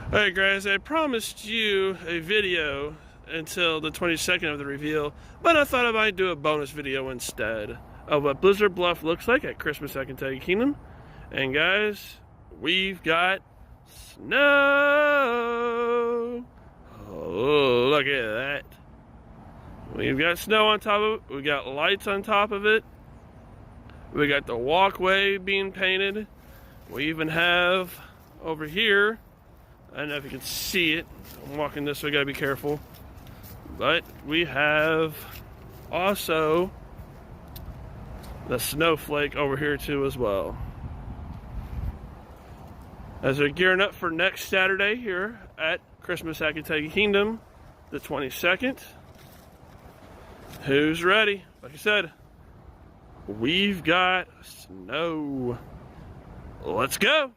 Alright guys, I promised you a video until the 22nd of the reveal, but I thought I might do a bonus video instead of what Blizzard Bluff looks like at Christmas at Kentucky Kingdom. And guys, we've got snow! Oh, look at that. We've got snow on top of it, we got lights on top of it, we got the walkway being painted, we even have over here, I don't know if you can see it. I'm walking this, so I gotta be careful. But we have also the snowflake over here too as well. As we're gearing up for next Saturday here at Christmas at Kentucky Kingdom, the 22nd. Who's ready? Like I said, we've got snow. Let's go.